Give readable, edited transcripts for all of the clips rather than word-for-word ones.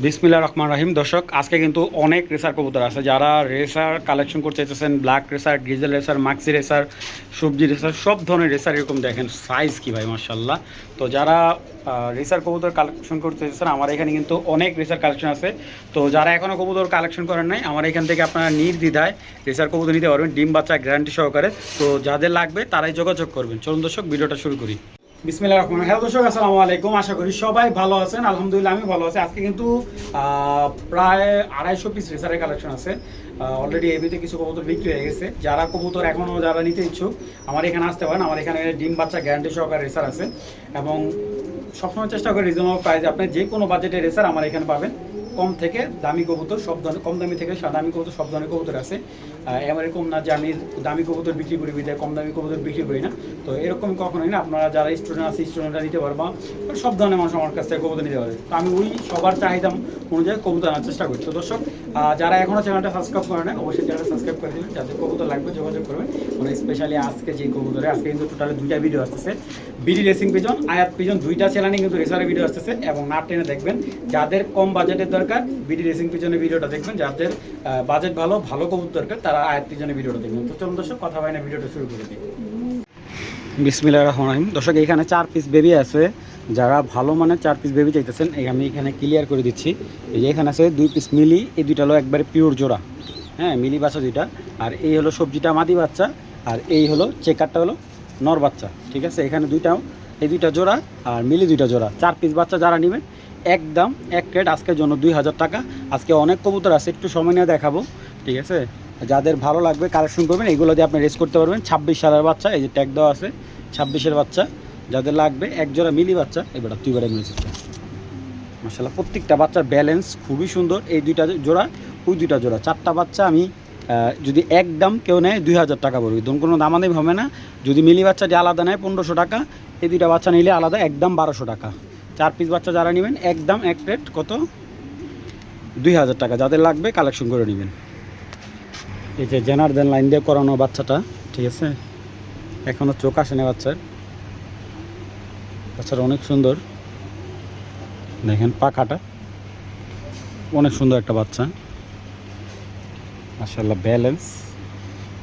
বিসমিল্লাহ রহমান রাহিম। দর্শক, আজকে কিন্তু অনেক রেসার কবুতর আছে। যারা রেসার কালেকশন করতে চাইতেছেন, black racer, diesel racer, maxi racer, সবজি রেসার, সব ধরনের রেসার, এরকম দেখেন সাইজ কি ভাই, মার্শাল্লাহ। তো যারা রেসার কবুতর কালেকশন করতে চাইতেছেন, আমার এখানে কিন্তু অনেক রেসার কালেকশন আছে। তো যারা এখনও কবুতর কালেকশন করেন নাই, আমার এখান থেকে আপনারা নির্দ্বিধায় রেসার কবুতর নিতে পারবেন, ডিম বাচ্চা গ্যারান্টি সহকারে। তো যাদের লাগবে তারাই যোগাযোগ করবেন। চলুন দর্শক, ভিডিওটা শুরু করি। বিসমিল্লাহির রহমানির রহিম। হ্যালো দর্শক, আসসালামু আলাইকুম। আশা করি সবাই ভালো আছেন। আলহামদুলিল্লাহ আমি ভালো আছি। আজকে কিন্তু প্রায় 250 পিস রেসারের কালেকশন আছে। অলরেডি এবিতে কিছু কবুতর বিক্রি হয়ে গেছে। যারা কবুতর এখনও যারা নিতে ইচ্ছুক, আমার এখানে আসতে পারেন। আমার এখানে ডিম বাচ্চা গ্যারান্টি সহকারে রেসার আছে এবং সবসময় চেষ্টা করি রিজনেবল প্রাইসে আপনি যে কোনো বাজেটের রেসার আমার এখানে পাবেন। কম থেকে দামি কবুতর সব ধরনের, কম দামি থেকে দামি কবুতর সব ধরনের কবুতর আছে। এরকম না যে আমি দামি কবুতর বিক্রি করি বিধায় কম দামি কবুতর বিক্রি করি না। তো এরকম কখনোই না। আপনারা যারা স্টুডেন্ট আছে স্টুডেন্টরা নিতে পারবা, সব ধরনের মানুষ আমার কাছ থেকে কবুতর নিতে পারে। তো আমি ওই সবার চাহিদা অনুযায়ী কবুতর আনার চেষ্টা করি। তো দর্শক, যারা এখনও চ্যানেলটা সাবস্ক্রাইব করে না, অবশ্যই চ্যানেলটা সাবস্ক্রাইব করে দেবেন। যাদের কবুতর লাগবে যোগাযোগ করবেন। মানে স্পেশালি আজকে যে কবুতরে, আজকে কিন্তু টোটালি 2টা ভিডিও আসতেছে। বিডি রেসিং পিজন, আয়াত পিজন, 2টা চ্যানেলে কিন্তু রেসারের ভিডিও আসতেছে এবং না টেনে দেখবেন। যাদের কম বাজেটের দরকার, বিডি রেসিং পিজনের ভিডিওটা দেখবেন। যাদের বাজেট ভালো ভালো কবুতর দরকার, তারা আয়াত পিজনের ভিডিওটা দেখবেন। তো চলুন দর্শক, কথা হয় না, ভিডিওটা শুরু করে দিই। বিসমিল্লাহির রহমানির রহিম। দর্শক, এখানে 4 পিস বেবি আছে। যারা ভালো মানের 4 পিস বেবি চাইতেছেন, আমি এখানে ক্লিয়ার করে দিচ্ছি। এই যে এখানে আছে 2 পিস মিলি, এই 2টা হলো একবারে পিওর জোড়া। হ্যাঁ, মিলি বাচ্চা 2টা। আর এই হলো সবজিটা মাদি বাচ্চা, আর এই হলো চেকারটা হলো নর বাচ্চা। ঠিক আছে, এখানে এই 2টা জোড়া আর মিলি 2টা জোড়া। 4 পিস বাচ্চা যারা নেবেন, একদম এক রেট আজকের জন্য 2000 টাকা। আজকে অনেক কবুতর আছে, একটু সময় নিয়ে দেখাবো। ঠিক আছে, যাদের ভালো লাগবে কালেকশন করবেন। এগুলো দিয়ে আপনি রেস করতে পারবেন। 26 সালের বাচ্চা, এই যে ট্যাগ দেওয়া আছে 26-এর বাচ্চা। যাদের লাগবে এক জোড়া মিলি বাচ্চা, এবার তুই বেড়া মিলেছিস মাশাআল্লাহ। প্রত্যেকটা বাচ্চার ব্যালেন্স খুবই সুন্দর। এই 2টা জোড়া, ওই 2টা জোড়া, 4টা বাচ্চা আমি যদি একদম কেউ নেয় 2000 টাকা পড়বে। কোনো দামাদামি হবে না। যদি মিলি বাচ্চাটি আলাদা নেয় 1500 টাকা, এই 2টা বাচ্চা নিলে আলাদা একদম 1200 টাকা। 4 পিস বাচ্চা যারা নেবেন, একদম এক রেট কত, 2000 টাকা। যাদের লাগবে কালেকশন করে নেবেন। এই যে জেনারেল লাইন দিয়ে করানো বাচ্চাটা, ঠিক আছে, এখনও চোখ আসে না বাচ্চাটা অনেক সুন্দর। দেখেন পাখাটা অনেক সুন্দর একটা বাচ্চা, মাশাআল্লাহ। ব্যালেন্স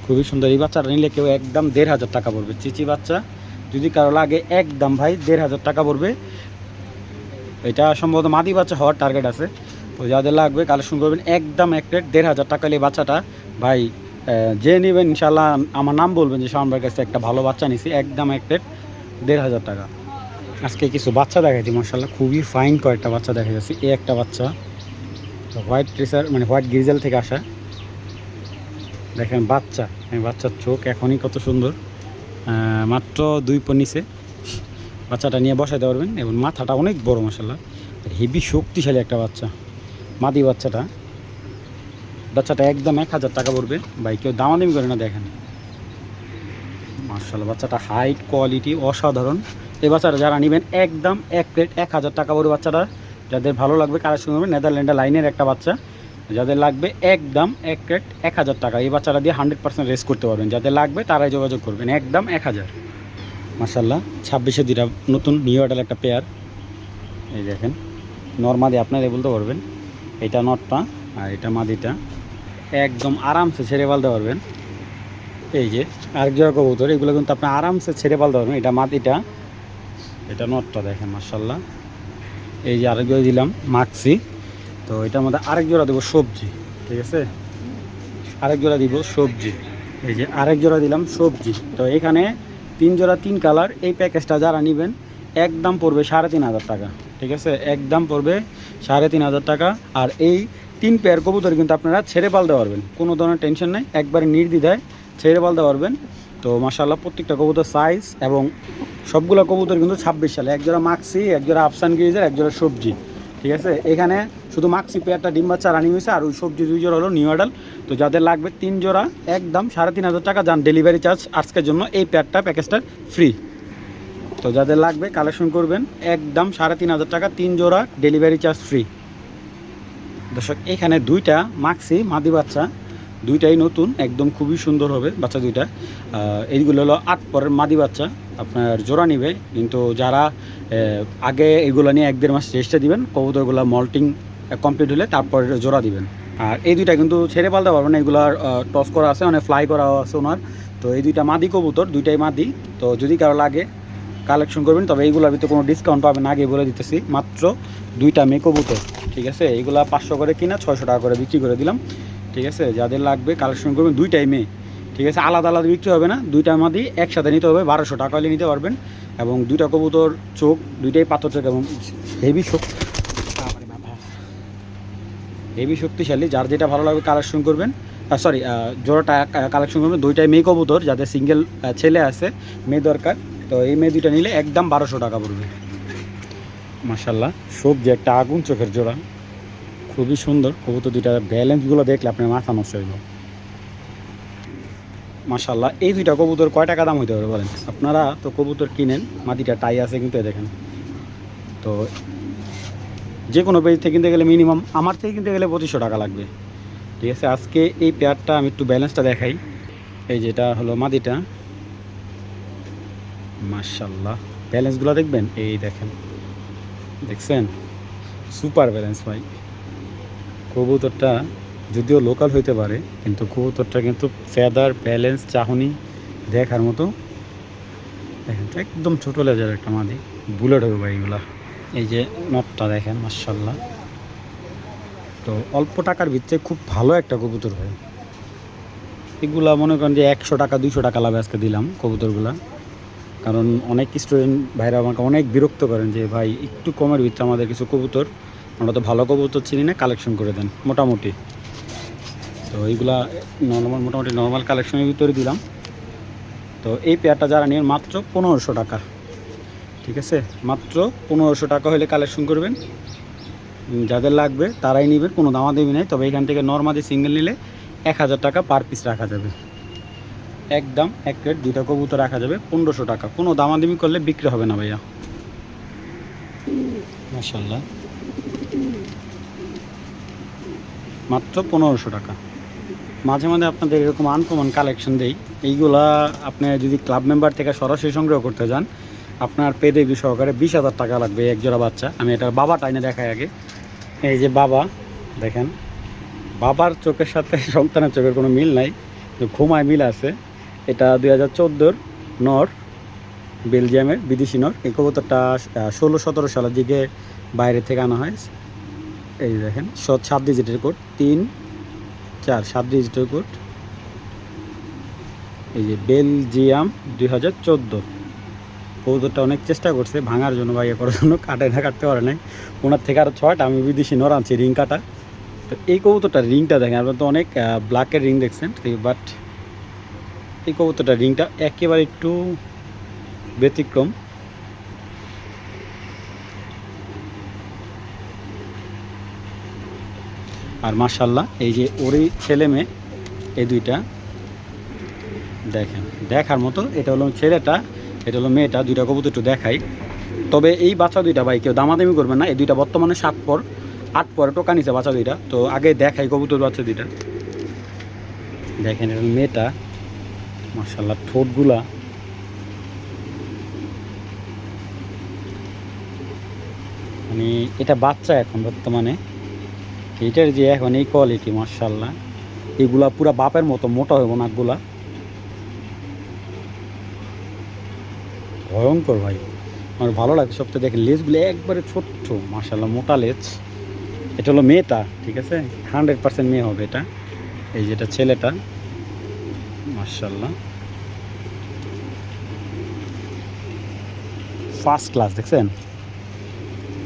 খুবই সুন্দর। এই বাচ্চাটা নিলে কেউ একদম 1500 টাকা পড়বে। চিচি বাচ্চা যদি কারো লাগে, একদম ভাই 1500 টাকা পড়বে। এটা সম্ভবত মাদি বাচ্চা হওয়ার টার্গেট আছে। তো যাদের লাগবে কালেকশন করবেন, একদম এক রেট 1500 টাকা। এই বাচ্চাটা ভাই যে নেবেন ইনশাল্লাহ আমার নাম বলবেন যে শাওন ভাইয়ের কাছে একটা ভালো বাচ্চা নিছি। একদম এক রেট 1500 টাকা। আজকে কিছু বাচ্চা দেখাইছি, মাশাআল্লাহ খুবই ফাইন কয়েকটা বাচ্চা দেখা যাচ্ছে। এই একটা বাচ্চা হোয়াইট ট্রেসার, মানে হোয়াইট গ্রিজেল থেকে আসা। দেখেন বাচ্চার চোখ এখনই কত সুন্দর। মাত্র 2 পর নিচে বাচ্চাটা নিয়ে বসাইতে পারবেন এবং মাথাটা অনেক বড়, মাশাআল্লাহ। হেভি শক্তিশালী একটা বাচ্চা, মাদি বাচ্চাটা একদম 1000 টাকা পড়বে। ভাই কেউ দামাদামি করে না, দেখেন মাশাআল্লাহ। বাচ্চাটা হাইট কোয়ালিটি অসাধারণ। এই বাচ্চাটা যারা নেবেন, একদম এক রেট 1000 টাকা পড়বে বাচ্চাটা। যাদের ভালো লাগবে কালেকশন করবেন। নেদারল্যান্ডের লাইনের একটা বাচ্চা, যাদের লাগবে একদম এক রেট 1000 টাকা। এই বাচ্চাটা দিয়ে 100% রেস করতে পারবেন। যাদের লাগবে তারাই যোগাযোগ করবেন, একদম 1000। মাশাআল্লাহ 26-এ 2টা নতুন নিউ অ্যাডাল একটা পেয়ার। এই দেখেন নর্মাদি আপনারা বলতে পারবেন। এটা নটটা আর এটা মাদিটা, একদম আরামসে ছেড়ে পালতে পারবেন। এই যে আরেক জোড়া কবুতর, এগুলো কিন্তু আপনি আরামসে ছেড়ে পালতে পারবেন। এটা মাদিটা, এটা নটটা, দেখেন মাশাআল্লাহ। এই যে আরেক জোড়া দিলাম মাক্সি। তো এটার মধ্যে আরেক জোড়া দেবো সবজি, ঠিক আছে, আরেক জোড়া দিব সবজি। এই যে আরেক জোড়া দিলাম সবজি। তো এখানে 3 জোড়া 3 কালার। এই প্যাকেজটা যারা নেবেন, একদম পড়বে 3500 টাকা। ঠিক আছে, একদম পড়বে 3500 টাকা। আর এই 3 পেয়ার কবুতর কিন্তু আপনারা ছেড়ে পালতে পারবেন, কোনো ধরনের টেনশন নেই, একবারে নির্দ্বিধায় ছেড়ে পালতে পারবেন। তো মাশাআল্লাহ প্রত্যেকটা কবুতর সাইজ এবং সবগুলো কবুতর কিন্তু 26 সালে। এক জোড়া মাক্সি, এক জোড়া আফসান গিরিজের, এক জোড়া সবজি। ঠিক আছে, এখানে শুধু মাক্সি পেয়ারটা ডিম বাচ্চা রানিং হয়েছে, আর ওই সবজি 2 জোড়া হলো নিউ অ্যাডাল। তো যাদের লাগবে 3 জোড়া, একদম 3500 টাকা। যান ডেলিভারি চার্জ আজকের জন্য এই প্যাকেজটা ফ্রি। তো যাদের লাগবে কালেকশন করবেন, একদম 3500 টাকা, 3 জোড়া ডেলিভারি চার্জ ফ্রি। দর্শক, এখানে 2টা মাক্সি মাদি বাচ্চা, 2টাই নতুন, একদম খুবই সুন্দর হবে বাচ্চা 2টা। এইগুলো হলো 8 পরের মাদি বাচ্চা, আপনার জোড়া নিবে। কিন্তু যারা আগে এগুলো নিয়ে 1-1.5 মাস রেস্টে দিবেন, কবুতরগুলো মল্টিং কমপ্লিট হলে তারপর জোড়া দিবেন। আর এই দুইটা কিন্তু ছেড়ে পালতে পারবেন, এগুলার টস করা আছে, মানে ফ্লাই করা আছে ওনার। তো এই দুইটা মাদি কবুতর, দুইটাই মাদি। তো যদি কারো লাগে কালেকশন করবেন, তবে এইগুলোর ভিতরে কোনো ডিসকাউন্ট পাবেন আগে বলে দিতেছি, মাত্র দুইটা মেয়ে কবুতর, ঠিক আছে। এইগুলা 500 করে কিনা 600 টাকা করে বিক্রি করে দিলাম, ঠিক আছে। যাদের লাগবে কালেকশন করবেন, দুইটাই মেয়ে, ঠিক আছে। আলাদা আলাদা বিক্রি হবে না, দুইটা মাদি একসাথে নিতে হবে, 1200 টাকা হলে নিতে পারবেন। এবং দুইটা কবুতর চোখ দুইটাই পাথর চোখ এবং হেভি শক্তিশালী। যার যেটা ভালো লাগবে কালেকশন করবেন, সরি জোড়াটা কালেকশন করবেন। দুইটাই মেয়ে কবুতর, যাদের সিঙ্গেল ছেলে আছে, মেয়ে দরকার, তো এই মেয়ে দুইটা নিলে একদম 1200 টাকা পড়বে। মাশাল্লাহ, সবজি একটা আগুন চোখের জোড়া, খুবই সুন্দর কবুতর দুইটা। ব্যালেন্সগুলো দেখলে আপনার মাথা নষ্ট হইল। মাশাল্লাহ, এই দুইটা কবুতর কয় টাকা দাম হইতে পারে বলেন? আপনারা তো কবুতর কিনেন, মাটিটা টাই আছে কিন্তু দেখেন। তো যে কোনো পেজ থেকে কিনতে গেলে মিনিমাম, আমার থেকে কিনতে গেলে 2500 টাকা লাগবে, ঠিক আছে। আজকে এই পেয়ারটা আমি একটু ব্যালেন্সটা দেখাই। এই যেটা হলো মাদিটা, মাশাল্লাহ ব্যালেন্সগুলো দেখবেন, এই দেখেন, দেখছেন? সুপার ব্যালেন্স ভাই। কবুতরটা যদিও লোকাল হইতে পারে, কিন্তু কবুতরটা কিন্তু ফেদার ব্যালেন্স চাহনি দেখার মতো। দেখেন তো, একদম ছোটো লেজার একটা মাদি, বুলেট হবে ভাই এগুলা। এই যে নটটা দেখেন, মাশাল্লাহ। তো অল্প টাকার ভিতরে খুব ভালো একটা কবুতর ভাই। এগুলা মনে করেন যে 100 টাকা 200 টাকা লাভে আজকে দিলাম কবুতরগুলা। কারণ অনেক স্টুডেন্ট ভাইরা আমাকে অনেক বিরক্ত করেন যে ভাই একটু কমের ভিতরে আমাদের কিছু কবুতর, আমরা তো ভালো কবুতর চিনি না, কালেকশন করে দেন মোটামুটি। তো এইগুলা নর্মাল, মোটামুটি নর্মাল কালেকশনের ভিতরে দিলাম। তো এই পেয়ারটা যারা নিন মাত্র 1500 টাকা, ঠিক আছে। মাত্র 1500 টাকা হলে কালেকশন করবেন। যাদের লাগবে তারাই নেবেন, কোনো দামাদামি নেই। তবে এখান থেকে নর্মালি সিঙ্গেল নিলে 1000 টাকা পার পিস রাখা যাবে, একদম এক প্লেট দুইটা কবুতর রাখা যাবে 1500 টাকা। কোনো দামাদামি করলে বিক্রি হবে না ভাইয়া। মাশাল্লাহ, মাত্র 1500 টাকা। মাঝে মাঝে আপনাদের এরকম আনকমন কালেকশন দেই, এইগুলা আপনি যদি ক্লাব মেম্বার থেকে সরাসরি সংগ্রহ করতে যান, আপনার পেডিগ্রি সহকারে 20,000 টাকা লাগবে এক জোড়া বাচ্চা। আমি এটার বাবাটা এনে দেখাই আগে। এই যে বাবা, দেখেন, বাবার চোখের সাথে সন্তানের চোখের কোনো মিল নাই, ঘুমায় মিল আছে। এটা 2014 নর, বেলজিয়ামের বিদেশি নর। এই কবুতরটা 16-17 সালের দিকে বাইরে থেকে আনা হয়। এই দেখেন, 7 ডিজিটের কোড, 3-4 7 ডিজিটের কোড। এই যে বেলজিয়াম 2014। কবুতরটা অনেক চেষ্টা করছে ভাঙার জন্য, বাইরে করার জন্য, কাটতে পারে নাই। ওনার থেকে আরও 6টা আমি বিদেশি নর আনছি রিং কাটা। তো এই কবুতরটার রিংটা দেখেন, আপনার তো অনেক ব্ল্যাকের রিং দেখছেন, বাট এই কবুতরটার রিংটা একেবারে একটু ব্যতিক্রম। আর মাশাল্লাহ, এই যে ওরই ছেলে মেয়ে, এই দুইটা দেখেন দেখার মতো। এটা হলো ছেলেটা, এটা হলো মেয়েটা, দুইটা কবুতর একটু দেখাই। তবে এই বাচ্চা দুইটা ভাই কেউ দামাদামি করবেন না, এই দুইটা বর্তমানে 8 পরে টোকা নিছে বাচ্চা দুইটা। তো আগে দেখাই কবুতর বাচ্চা দুইটা, দেখেন এটা মেয়েটা, মাশাল্লাহ ঠোঁটগুলা, মানে এটা বাচ্চা এখন বর্তমানে। এইটার যে এখন এই কোয়ালিটি, মাশাল্লাহ, এইগুলা পুরা বাপের মতো মোটা হইব নাকগুলা, ভয়ঙ্কর ভাই। আমার ভালো লাগে সবথেকে। দেখেন লেজগুলো একবারে ছোট্ট, মাশাল্লাহ মোটা লেজ। এটা হলো মেয়েটা, ঠিক আছে, 100% মেয়ে হবে এটা। এই যেটা ছেলেটা, মাশাল্লাহ ফার্স্ট ক্লাস। দেখছেন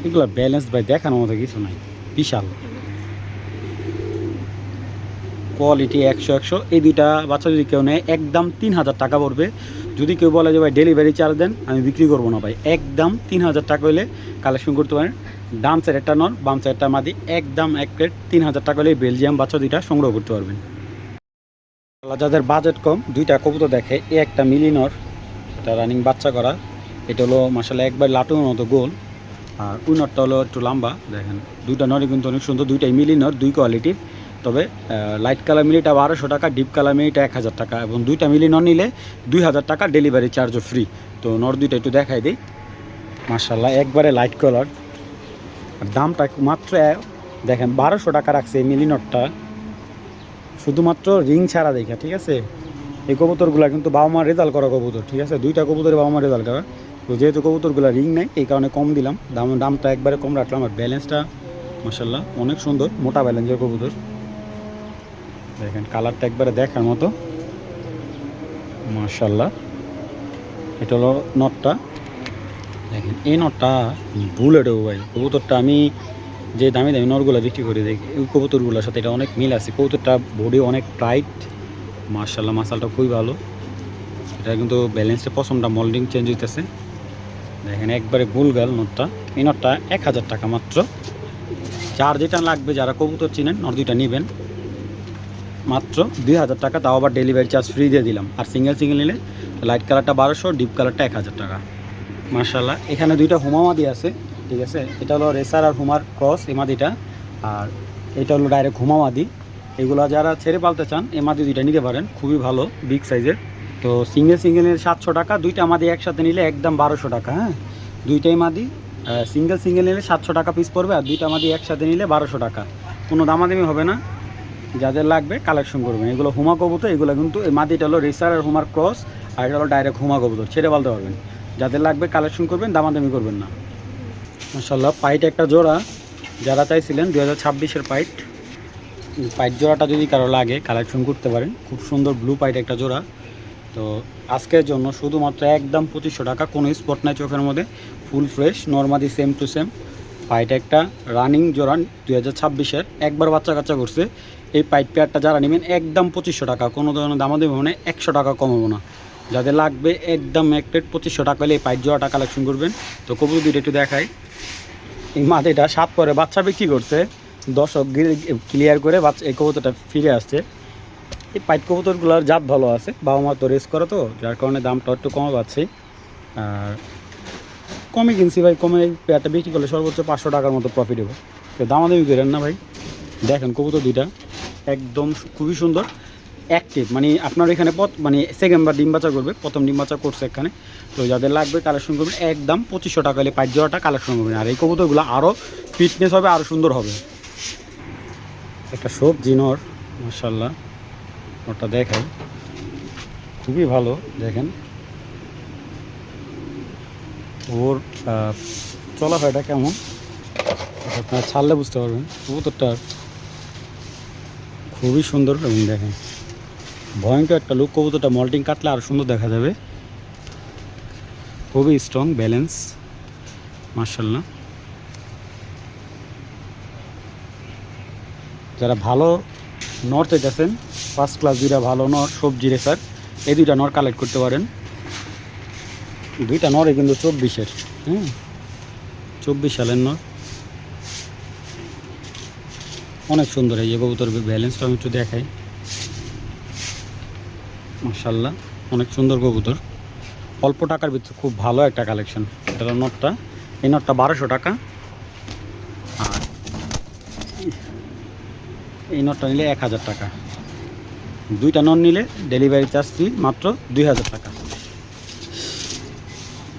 এগুলো ব্যালেন্স ভাই, দেখানোর মতো কিছু নাই, বিশাল কোয়ালিটি, 100-100। এই দুইটা বাচ্চা যদি কেউ নেয় একদম 3000 টাকা পড়বে। যদি কেউ বলে যে ভাই ডেলিভারি চার্জ দেন, আমি বিক্রি করবো না ভাই, একদম 3000 টাকা হলে কালেকশন করতে পারেন। ডান সাইড একটা নর, বাম সাইড একটা মাদি, একদম এক প্লেট 3000 টাকা হলে বেলজিয়াম বাচ্চা দুইটা সংগ্রহ করতে পারবেন। যাদের বাজেট কম, দুইটা কবুতর দেখে, এই একটা মিলি নর, এটা রানিং বাচ্চা করা। এটা হলো মাশাল্লাহ একবার লাটুর মতো গোল, আর ওই নরটা হলো একটু লম্বা। দেখেন দুইটা নরই কিন্তু অনেক সুন্দর, দুইটাই মিলি নর, দুই কোয়ালিটির। তবে লাইট কালার মিলিটা 1200 টাকা, ডিপ কালার মিলিটা 1000 টাকা, এবং দুইটা মিলি নর নিলে 2000 টাকা ডেলিভারি চার্জও ফ্রি। তো নর দুইটা একটু দেখাই দিই। মাশাল্লাহ একবারে লাইট কালার, আর দামটা মাত্র দেখেন 1200 টাকা রাখছে এই মিলি নটটা, শুধুমাত্র রিং ছাড়া দেখা, ঠিক আছে। এই কবুতরগুলো কিন্তু বাবা মার রেজাল্ট করা কবুতর, ঠিক আছে, দুইটা কবুতরে বাবা মার রেজাল্ট করা। তো যেহেতু কবুতরগুলো রিং নেই এই কারণে কম দিলাম, দামটা একবারে কম রাখলাম। আর ব্যালেন্সটা মাশাআল্লাহ অনেক সুন্দর, মোটা ব্যালেন্সের কবুতর। দেখেন কালারটা একবারে দেখার মতো মাশাআল্লাহ। এটা হলো নটটা, দেখেন এই নটটা বুলেটও ভাই। কবুতরটা আমি যে দামি দামি নটগুলো বিক্রি করে দেখি ওই কবুতরগুলোর সাথে এটা অনেক মিল আছে। কবুতরটা বডি অনেক টাইট মাশাআল্লাহ, মাসালটা খুবই ভালো। এটা কিন্তু ব্যালেন্সটা পশমটা মোল্ডিং চেঞ্জ হইতেছে। দেখেন একবারে গোলগাল নটটা। এই নটটা 1000 টাকা মাত্র। যার যেটা লাগবে, যারা কবুতর চিনেন নট দুইটা নেবেন মাত্র 2000 টাকা, তাও আবার ডেলিভারি চার্জ ফ্রি দিয়ে দিলাম। আর সিঙ্গেল নিলে লাইট কালারটা 1200, ডিপ কালারটা 1000 টাকা মাশাআল্লাহ। এখানে দুইটা হুমামাদি আছে, ঠিক আছে। এটা হলো রেসার আর হুমার ক্রস এমাদিটা, আর এটা হলো ডাইরেক্ট হুমামাদি। এগুলো যারা ছেড়ে পালতে চান এমাদি দুইটা নিতে পারেন, খুবই ভালো বিগ সাইজের। তো সিঙ্গেলের 700 টাকা, দুইটা মাদি একসাথে নিলে একদম 1200 টাকা। হ্যাঁ, দুইটাই মাদি সিঙ্গেল নিলে 700 টাকা পিস পড়বে, আর দুইটা মাদি একসাথে নিলে 1200 টাকা। কোনো দামাদামি হবে না, যাদের লাগবে কালেকশন করবেন। এগুলো হুমা কবুতর, এগুলো কিন্তু এই মাদিটা হলো রেসার আর হুমার ক্রস, আর এটা হলো ডাইরেক্ট হুমা কবুতর, ছেড়ে পালতে পারবেন। যাদের লাগবে কালেকশন করবেন, দামাদামি করবেন না। মাশাআল্লাহ পাইট একটা জোড়া, যারা চাইছিলেন 2026-এর পাইট জোড়াটা যদি কারো লাগে কালেকশন করতে পারেন। খুব সুন্দর ব্লু পাইট একটা জোড়া। তো আজকের জন্য শুধুমাত্র একদম 2500 টাকা, কোনো স্পট নাই চোখের মধ্যে, full fresh normally same to same. পাইট একটা রানিং জোড়া 2026-এর, একবার বাচ্চা কাচ্চা করছে। এই পাইট পেয়ারটা যারা নেবেন একদম 2500 টাকা, কোনো ধরনের দামাদামি মানে 100 টাকা কমাবো না। যাদের লাগবে একদম এক প্লেট 2500 টাকা হলে এই পাইট জোড়াটা কালেকশন করবেন। তো কবুতর দুইটা একটু দেখাই। এই মাদিটা 7 পরে বাচ্চা বিক্রি করছে, দর্শক ক্লিয়ার করে বাচ্চা এই কবুতরটা ফিরে আসছে। এই পাইট কবুতরগুলোর জাত ভালো আছে, বাবা মা তো রেস করে, তো যার কারণে দামটা একটু কমে পাচ্ছি। আর কমে কিনছি ভাই, কমে এই পেয়ারটা বিক্রি করলে সর্বোচ্চ 500 টাকার মতো প্রফিট হবে। তো দামাদামি করেন না ভাই। দেখেন কবুতর দুইটা একদম খুবই সুন্দর, অ্যাক্টিভ, মানে আপনার এখানে মানে সেকেন্ডবার ডিম বাচ্চা করবে, প্রথম ডিম বাচ্চা করছে এখানে। তো যাদের লাগবে কালেকশন করবেন, একদম 2500 টাকা হলে পাইট জোড়াটা কালেকশন করবেন। আর এই কবুতরগুলো আরও ফিটনেস হবে, আরও সুন্দর হবে। একটা সবজি নর মাশাআল্লাহ, ওটা দেখাই, খুবই ভালো। দেখেন ওর চলাফেরাটা কেমন, আপনারা ছাড়লে বুঝতে পারবেন। কবুতরটা খুবই সুন্দর, এবং দেখেন ভয়ঙ্কর একটা লুক। কবুতরটা মল্টিং কাটলে আরও সুন্দর দেখা যাবে, খুবই স্ট্রং ব্যালেন্স মাশাআল্লাহ। যারা ভালো নর চাইতেছেন, ফার্স্ট ক্লাস দুইটা ভালো নর সবজি রেসার, এই দুইটা নর কালেক্ট করতে পারেন। দুইটা নরে কিন্তু 24-এর, হ্যাঁ 24 সালের নর, অনেক সুন্দর। এই যে কবুতর ব্যালেন্সটা আমি একটু দেখাই মাশাআল্লাহ, অনেক সুন্দর কবুতর, অল্প টাকার ভিতরে খুব ভালো একটা কালেকশন। এটা নটটা, এই নটটা 1200 টাকা, আর এই নটটা নিলে 1000 টাকা। দুইটা নট নিলে ডেলিভারি চার্জ ফ্রি মাত্র 2000 টাকা।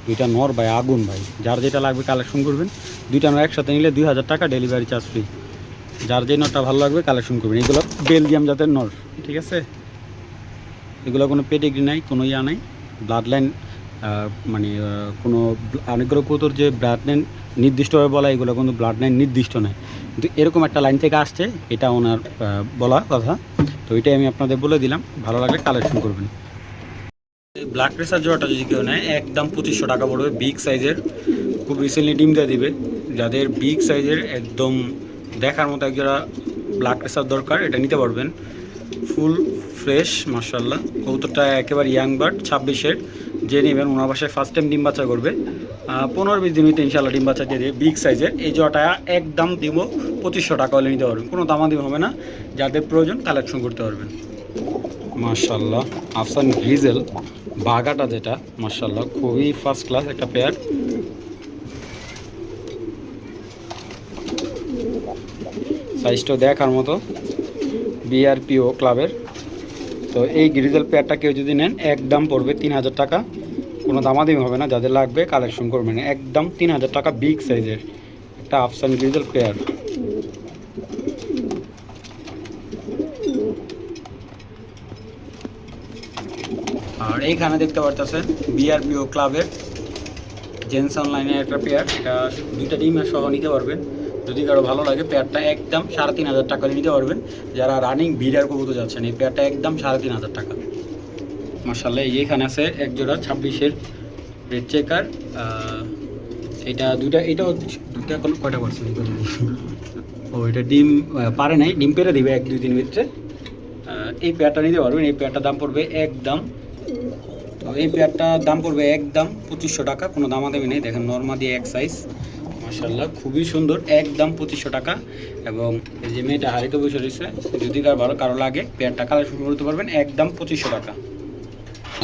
দুইটা নর ভাই আগুন ভাই, যার যেটা লাগবে কালেকশন করবেন। দুইটা নর একসাথে নিলে 2000 টাকা, ডেলিভারি চার্জ ফ্রি। যার যে নটটা ভালো লাগবে কালেকশন করবেন। এগুলো বেলজিয়াম জাতের নর, ঠিক আছে। এগুলো কোনো পেডিগ্রি নাই, কোনো ইয়া নাই, ব্লাড লাইন, মানে কোনো অনেকগুলো কবুতর যে ব্লাড লাইন নির্দিষ্টভাবে বলা, এগুলো কিন্তু ব্লাড লাইন নির্দিষ্ট নয়, কিন্তু এরকম একটা লাইন থেকে আসছে, এটা ওনার বলা কথা। তো এটাই আমি আপনাদের বলে দিলাম, ভালো লাগলে কালেকশন করবেন। ব্ল্যাক রেসার জোড়াটা যদি কেউ নেয় একদম 2500 টাকা পড়বে, বিগ সাইজের, খুব রিসেন্টলি ডিম দিয়ে দিবে। যাদের বিগ সাইজের একদম দেখার মতো একজোড়া ব্ল্যাক রেসার দরকার, এটা নিতে পারবেন। ফুল ফ্রেশ মাশাআল্লাহ, কবুতরটা একেবারে ইয়াং বার্ড 26-এর, যে নেবেন ওনার বাসায় ফার্স্ট টাইম ডিম বাচ্চা করবে, 15-20 দিন হইতে ইনশাআল্লাহ ডিম বাচ্চা দিয়ে দেবে। বিগ সাইজের এই জোড়াটা একদম দিব 2500 টাকা হলে নিতে পারবেন, কোনো দামাদামি হবে না। যাদের প্রয়োজন কালেকশন করতে পারবেন মাশাআল্লাহ। আফসান গ্রিজেল বাগাটা যেটা মাশাআল্লাহ খুবই ফার্স্ট ক্লাস একটা পেয়ার। সাইজটাও দেখার মতো, বিআরপিও ক্লাবের। তো এই গ্রিজেল পেয়ারটা কেউ যদি নেন একদম পড়বে 3000 টাকা, কোনো দামাদামি হবে না। যাদের লাগবে কালেকশন করবেন, একদম 3000 টাকা, বিগ সাইজের একটা আফসান গ্রিজেল পেয়ার। আর এইখানে দেখতে পারতেছেন বিআরপিও ক্লাবের জেন্টস অনলাইনের একটা পেয়ার, এটা 2টা ডিম সহ নিতে পারবেন। যদি কারো ভালো লাগে পেয়ারটা একদম 3,500 টাকা নিতে পারবেন। যারা রানিং বিডার কবুতর যাচ্ছেন এই পেয়ারটা একদম 3,500 টাকা। মাশাআল্লাহ এইখানে আছে এক জোড়া 26-এর রেড চেকার। এটা দুইটা, এটাও দুইটা কয়টা পারছে? ও এটা ডিম পারে নাই, ডিম পেরে দিবে 1-2 দিন ভিতরে। এই পেয়ারটা নিতে পারবেন। এই পেয়ারটার দাম পড়বে একদম, তো এই পেয়ারটার দাম পড়বে একদম 2500 টাকা, কোনো দামাদামি নেই। দেখেন নর্মাদি এক সাইজ, মাশাআল্লাহ খুবই সুন্দর, একদম 2500 টাকা। এবং এই যে মেয়েটা হারিতে বসে রয়েছে, যদি কারো লাগে পেয়ারটা কালেকশন করতে পারবেন একদম 2500 টাকা।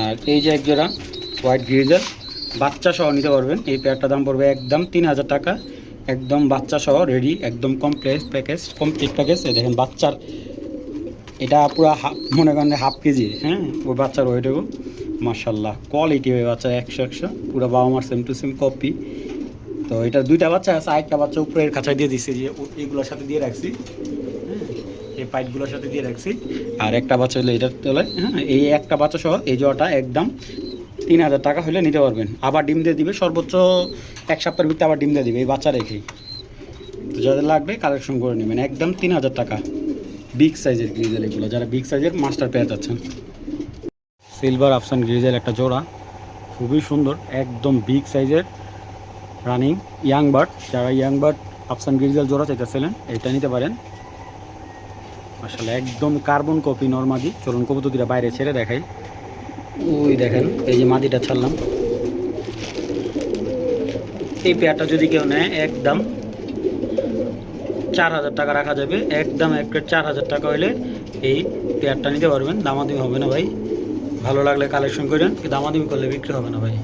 আর এই যে এক জোড়া হোয়াইট গ্রিজার বাচ্চা সহ নিতে পারবেন। এই পেয়ারটার দাম পড়বে একদম 3000 টাকা, একদম বাচ্চা সহ রেডি, একদম কমপ্লিট প্যাকেজ। এই দেখেন বাচ্চার এটা পুরো মনে করেন হাফ কেজি, হ্যাঁ ওই বাচ্চার ওইটুকু। মাশাআল্লাহ কোয়ালিটি ওই বাচ্চা 100 পুরো বাবা মার সেম টু সেম কপি। তো এটা 2টা বাচ্চা আছে, আরেকটা বাচ্চা উপরের খাঁচায় দিয়ে দিচ্ছি, যে এইগুলোর সাথে দিয়ে রাখছি, হ্যাঁ এই পাইপগুলোর সাথে দিয়ে রাখছি। আর একটা বাচ্চা হলে এটা তোলে, হ্যাঁ এই একটা বাচ্চা সহ এই জোড়াটা একদম 3000 টাকা হলে নিতে পারবেন। আবার ডিম দিয়ে দিবে সর্বোচ্চ 1 সপ্তাহের ভিতরে, আবার ডিম দিয়ে দিবে এই বাচ্চা রেখেই। তো যাদের লাগবে কালেকশন করে নেবেন একদম 3000 টাকা। বিগ সাইজের গ্রিজেল এগুলো, যারা বিগ সাইজের মাস্টার পেয়ে যাচ্ছেন। সিলভার আফসান গ্রিজেল একটা জোড়া, খুবই সুন্দর, একদম বিগ সাইজের রানিং ইয়াং বার্ড। যারা ইয়াং বার্ড আফসান গ্রিজেল জোড়া চাইতেছিলেন এটা নিতে পারেন। আসলে একদম কার্বন কপি নরমাদি। চলুন কবুতর দুটা বাইরে ছেড়ে দেখাই। ওই দেখেন এই যে মাদিটা ছাড়লাম। এই পেয়ারটা যদি কেউ নেয় একদম 4000 টাকা রাখা যাবে, একদম এক প্লেট 4000 টাকা হলে এই পেয়ারটা নিতে পারবেন। দামাদামি হবে না ভাই, ভালো লাগলে কালেকশন করেন, দামাদামি করলে বিক্রি হবে না ভাই।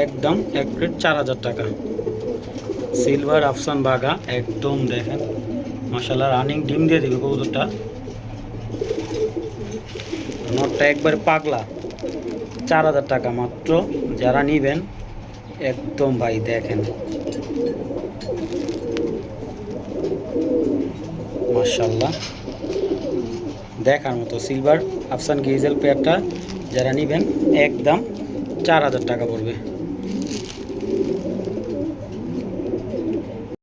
একদম এক প্লেট 4000 টাকা। সিলভার আফসান বাঘা একদম দেখেন মাশাআল্লাহ, রানিং ডিম দিয়ে দিবে কবুতরটা। নটটা একবার পাগলা, 4000 টাকা মাত্র। যারা নিবেন একদম ভাই দেখেন মাশাআল্লাহ দেখার মতো সিলভার আফসান গ্রিজেল পেয়ারটা যারা নিবেন একদম 4000 টাকা পড়বে।